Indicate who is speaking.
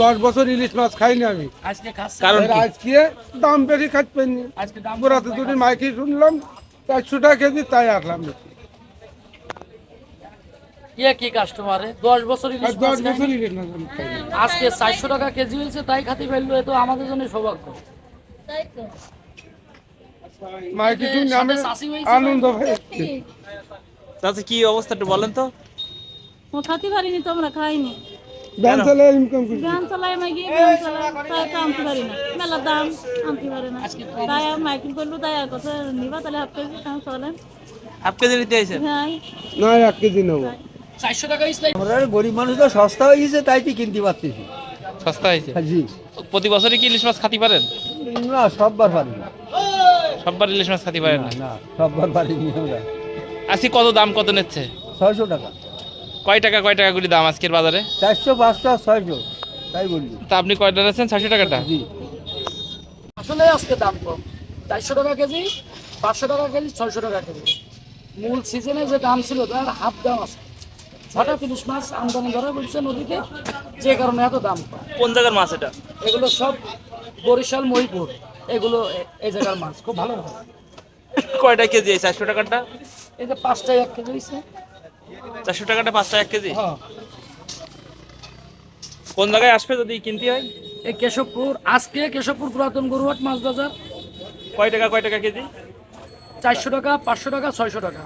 Speaker 1: 10 বছর ইলিশ মাছ খাইনি আমি।
Speaker 2: আজকে খাচ্ছে
Speaker 3: কারণ কি?
Speaker 1: আজকে দাম বেশি খাইতে পারিনি।
Speaker 2: আজকে দাম
Speaker 1: গোড়াতে দুটি মাইকি শুনলাম 400 টাকা কেজি, তাই আসলাম।
Speaker 2: কি কাস্টমারে 10 বছর ইলিশ মাছ
Speaker 1: 10 বছর
Speaker 2: খায়নি।
Speaker 1: ইলিশ মাছ আমি খাইনি।
Speaker 2: আজকে 400 টাকা কেজি হয়েছে, তাই খাতে ফেললো। এ তো আমাদের জন্য সৌভাগ্য।
Speaker 1: মাইকি শুনে আমি
Speaker 2: সাথে চাষি হয়েছে
Speaker 1: আনন্দ হয়েছে।
Speaker 3: চাচা কি অবস্থা একটু বলেন তো।
Speaker 4: ও খাতে পারিনি তো আমরা খাইনি।
Speaker 1: দাম চলে ইনকাম করি।
Speaker 4: গান চালাই মাইকি গান চালাই তাই তো আনতে পারি না, মেলা দাম আনতে পারি না। তাই মাইকিং করলো, তাই আর কথা নিবা তাহলে হাফ কেজি কাম চলেন।
Speaker 3: হাফ কেজি নিতে আইছেন?
Speaker 4: হ্যাঁ
Speaker 1: না 1 কেজি নেবো।
Speaker 2: 400 টাকা ইসলাই।
Speaker 5: আমরা গরিব মানুষ তো সস্তা হয়ে গেছে, তাই তো কিনতে পারতেছি।
Speaker 3: সস্তা হয়েছে।
Speaker 5: জি
Speaker 3: প্রতি বছরই কি ইলিশ মাছ খাতে পারেন?
Speaker 5: না, সববার পারি না।
Speaker 3: সববার ইলিশ মাছ খাতে পারেন না?
Speaker 5: না, সববার পারিনি আমরা।
Speaker 3: আজকে কত দাম কত নিচ্ছে?
Speaker 5: 600 টাকা,
Speaker 3: কয় টাকা করে দাম আজকের বাজারে?
Speaker 5: 400, 500, 600, তাই বললি।
Speaker 3: তা আপনি কয়টা নিচ্ছেন? 600 টাকাটা?
Speaker 5: জি
Speaker 2: আসলে আজকে দাম কম। 400 টাকা কেজি, 500 টাকা কেজি, 600 টাকা কেজি। মূল সিজনে যে দাম ছিল তার হাফ দাম আছে। হঠাৎ ইলিশ মাছ আমদানি ধরা বলছে নদীতে, যে কারণে এত দাম কম।
Speaker 3: কোন জায়গার মাছ এটা?
Speaker 2: এগুলো সব বরিশাল, মহিপুর, এগুলো এই জায়গার মাছ খুব ভালো মাছ।
Speaker 3: কয়টা কেজি এই 400 টাকাটা?
Speaker 2: এই যে 5টায় 1 কেজি হয়েছে।
Speaker 3: 400 টাকাটা 5 টাকা 1 কেজি?
Speaker 2: হ্যাঁ,
Speaker 3: কোন জায়গায় আসবে যদি কিনতে হয়?
Speaker 2: এই কেশবপুর, আজকে কেশবপুর পুরাতন গরুহাট মাছ বাজার।
Speaker 3: কয় টাকা কেজি?
Speaker 2: 400 টাকা, 500 টাকা, 600 টাকা।